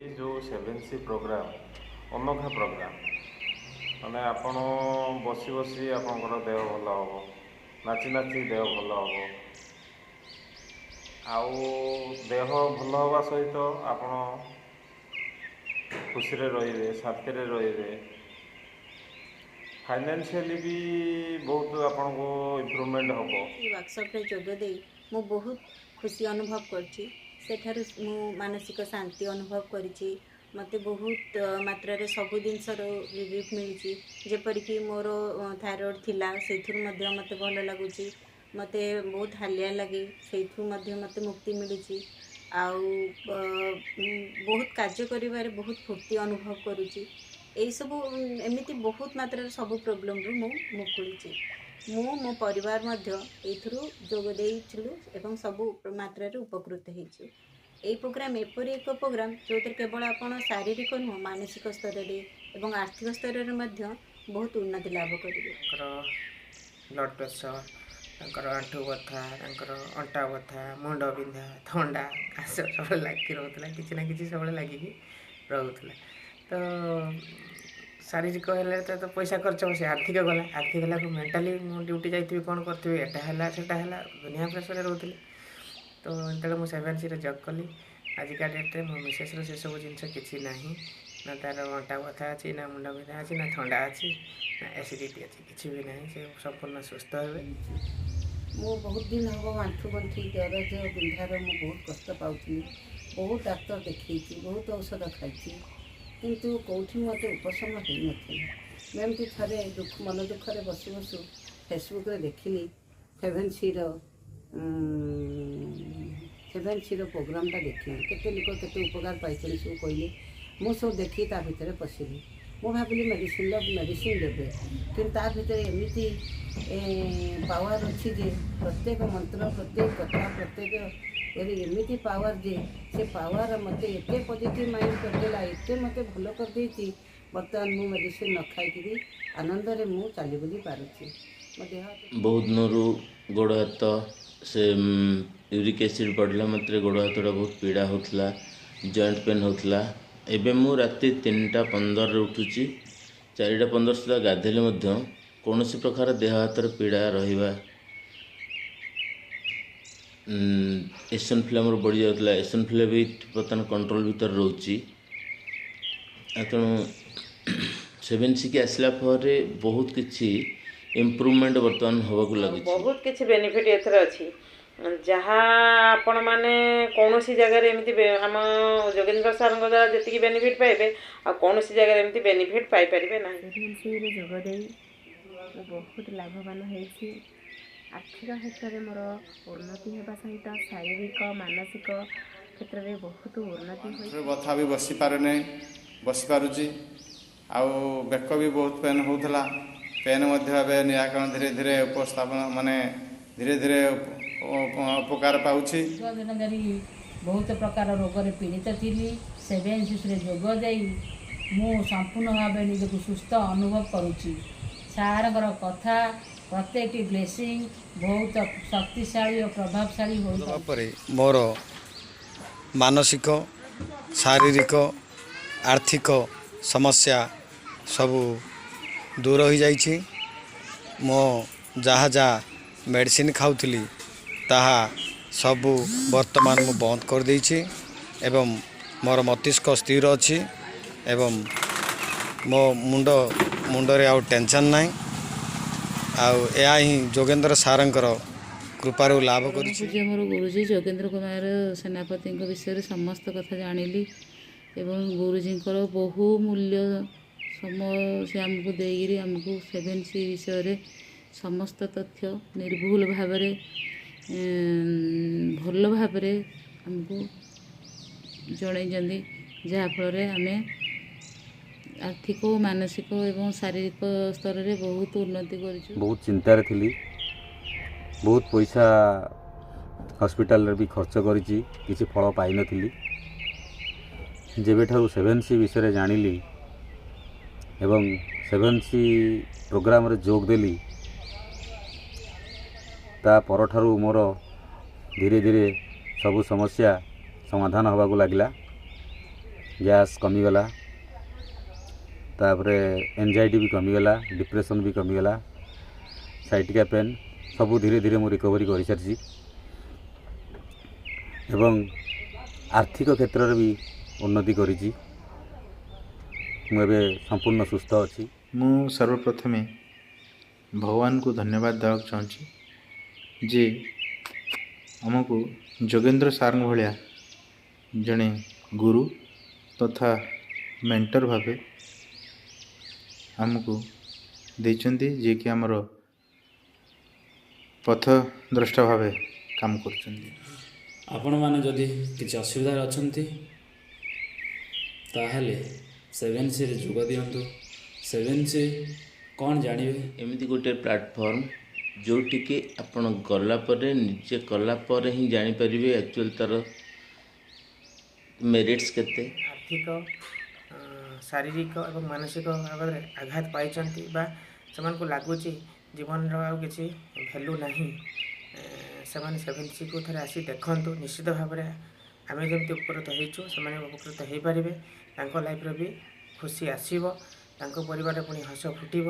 ये जो 7C programme अनोखा प्रोग्राम माने आपण बसी बसी आपंकर देह भल हम नाची नाची देह भल हम आउ देह भल हवा सहित आपण खुशी रे शांति रे फाइनेंशियली भी बहुत आपन को इम्प्रूवमेंट हम वर्कशॉप रे जोग दे मु बहुत खुशी अनुभव करछि सेठारु मु मानसिक शांति अनुभव करिछि मते बहुत मात्रा रे सब जिनस रिलीफ मिलछि जेपरिक मोर थायराइड थिला सेथुर मध्य मते भल लागुछि मते बहुत हालिया लगे सेथु मध्य मते मुक्ति मिलुछि आउ बहुत कार्य करिवारे बहुत फुर्ती अनुभव करुछि एई सब एमिति बहुत मात्रा रे सब प्रॉब्लम रु मु मुकुलिछि मु मो परिवार मध्य एथुरु जोग देइछलु एवं सब मात्रा रे उपकृत हेछु एई प्रोग्राम एपरि एक प्रोग्राम जोतर केवल आपण शारीरिक नुह मानसिक स्तर रे एवं आर्थिक स्तर रे मध्य बहुत उन्नति लाभ करिवे ब्लड प्रेशर तांकर आंठू बथा तांकर अंटा बथा मुंड बिंधा थंडा काश सब लागी रहउतला किछि ना किछि सब लागी रहउतला तो शारीरिक हेल्थ तो पैसा खर्च हो आर्थिक गला आर्थिक गला को मेंटाली ड्यूटी जाइए कौन करते एटा है सेटा है दुनिया प्रेसर रोते तो जो मुझे 7C जॉब कली आजिका डेट्रे मो मिसेस से सब जिन किसी ना ना तार अंटा बथा अच्छी ना मुंड बिंधा अच्छी ना थंडा अच्छी ना एसिडिटी अच्छी किसी भी ना से संपूर्ण सुस्थ हे मो बहुत दिन हम आंठू गंठी दरज बिंधार मु बहुत कष्ट पाऊँ बहुत डाक्तर देखी बहुत औषध खाई किंतु कौटी मत उपशम हो नाला एमती थे दुख मन दुखरे बसु बसु फेसबुक रे देखिली 7C प्रोग्रामटा देखिली केते लोक केते उपकार पाई सब कहले मु सब देखी ता भितर पशिली मु भाविली मेडिसिन देवे कि भितर एमती पावर अच्छी जे प्रत्येक मंत्र प्रत्येक कथा प्रत्येक एमती पावर जे से पावर मत एत पॉजिटिव माइंड करदेला एत मत भल कर बर्तमान मु मेडिसिन न खाई आनंद रे मु चली बुली पारुछि मो देह बहुत दिनरू गोड़ हाथ से यूरिक एसिड बढ़ला मात्रे गोड़ हाथटा बहुत पीड़ा होता जॉइंट पेन होता एवं मु राति 3:15 उठुची 4:15 सुधा गाधेले कौन प्रकार देह हाथ पीड़ा रहा एसन फ्ले मोर बढ़ी जाता एसन फ्ले भी बर्तमान कंट्रोल भीतर रोची तेणु 7C की आसला बहुत किसी इम्प्रूवमेंट बर्तमान होगा लगी बहुत किसी बेनिफिट एथर अच्छी जहाँ आपण मैंने कौन सी जगह एमती आम जोगेन्द्र सार द्वारा जी बेनिफिट पाइबे आ कौन सी जगह एमती बेनिफिट पाई पारे ना जोगदे बहुत लाभवान होती आर्थिक क्षेत्र में मोर उन्नति होगा सहित शारीरिक मानसिक क्षेत्र में बहुत उन्नति बथा भी बसी पारे नहीं बसी पारुची आउ बेक भी बहुत पेन होता पेन निराकरण धीरे धीरे उपस्थापन माने धीरे धीरे उपकार पाउछि दिन धरी बहुत प्रकार रोग रे पीड़ित थी 7C जोग दे मु संपूर्ण भाव निजक सुस्थ अनुभव करुच्ची सारंकर कथा प्रत्येक ब्लेसिंग बहुत शक्तिशाली और प्रभावशाली हो मोर मानसिक शारीरिक आर्थिक समस्या सब दूर हो जाइछि मो जहाँ जहाँ मेडिसिन खाऊली ताहा सबू वर्तमान मु बंद कर देइछि एवं मोर मस्तिष्क स्थिर अच्छी एवं मो मुंडरे आउ टेंशन नाही आउ या ही जोगेन्द्र सारंकर कृपार लाभ करिछि मोर गुरुजी जोगेन्द्र कुमार सेनापति विषय समस्त कथा जानिली एवं गुरुजी बहुमूल्य समय से आमको देगिरी आमको 7C विषय समस्त तथ्य निर्भुल भाव भल भाव आमको जन जहाँफल आम आर्थिक मानसिक एवं शारीरिक स्तर में बहुत उन्नति कर बहुत चिंतार थी बहुत पैसा हॉस्पिटल रे भी खर्च करिछि किछि फल पाई नथिली जेबे ठारू 7C विषय जानिली एवं 7C प्रोग्राम रे जोग देली ता परठारू मोर धीरे धीरे सबु समस्या समाधान होगा लगला ଗ୍ୟାସ୍ କମିଗଲା, ତାପରେ ଏନ୍ଜାଇଟି ବି କମିଗଲା, ଡିପ୍ରେସନ୍ ବି କମିଗଲା, ସାଇଟିକା ପେନ୍ ସବୁ ଧୀରେ ଧୀରେ ମୁଁ ରିକଭରି କରିସାରିଛି ଏବଂ ଆର୍ଥିକ କ୍ଷେତ୍ରରେ ବି ଉନ୍ନତି କରିଛି। ମୁଁ ଏବେ ସମ୍ପୂର୍ଣ୍ଣ ସୁସ୍ଥ ଅଛି। ମୁଁ ସର୍ବପ୍ରଥମେ ଭଗବାନଙ୍କୁ ଧନ୍ୟବାଦ ଦେବାକୁ ଚାହୁଁଛି ଯେ ଆମକୁ ଯୋଗେନ୍ଦ୍ର ସାର୍ଙ୍କ ଭଳିଆ ଜଣେ ଗୁରୁ ତଥା ମେଣ୍ଟର ଭାବେ ଆମକୁ ଦେଇଛନ୍ତି, ଯିଏକି ଆମର ପଥଦ୍ରଷ୍ଟା ଭାବେ କାମ କରୁଛନ୍ତି। ଆପଣମାନେ ଯଦି କିଛି ଅସୁବିଧାରେ ଅଛନ୍ତି ତାହେଲେ 7Cରେ ଯୋଗ ଦିଅନ୍ତୁ। 7C କ'ଣ ଜାଣିବେ? ଏମିତି ଗୋଟେ ପ୍ଲାଟଫର୍ମ ଯେଉଁଠିକି ଆପଣ ଗଲା ପରେ ନିଜେ କଲା ପରେ ହିଁ ଜାଣିପାରିବେ ଆକ୍ଚୁଆଲି ତା'ର ମେରିଟ୍ସ କେତେ। ଆର୍ଥିକ ଶାରୀରିକ ଏବଂ ମାନସିକ ଭାବରେ ଆଘାତ ପାଇଛନ୍ତି ବା ସେମାନଙ୍କୁ ଲାଗୁଛି ଜୀବନର ଆଉ କିଛି ଭ୍ୟାଲୁ ନାହିଁ, ସେମାନେ 7Cକୁ ଥରେ ଆସି ଦେଖନ୍ତୁ। ନିଶ୍ଚିତ ଭାବରେ ଆମେ ଯେମିତି ଉପକୃତ ହେଇଛୁ ସେମାନେ ଉପକୃତ ହେଇପାରିବେ। ତାଙ୍କ ଲାଇଫ୍ରେ ବି ଖୁସି ଆସିବ, ତାଙ୍କ ପରିବାରରେ ପୁଣି ହସ ଫୁଟିବ।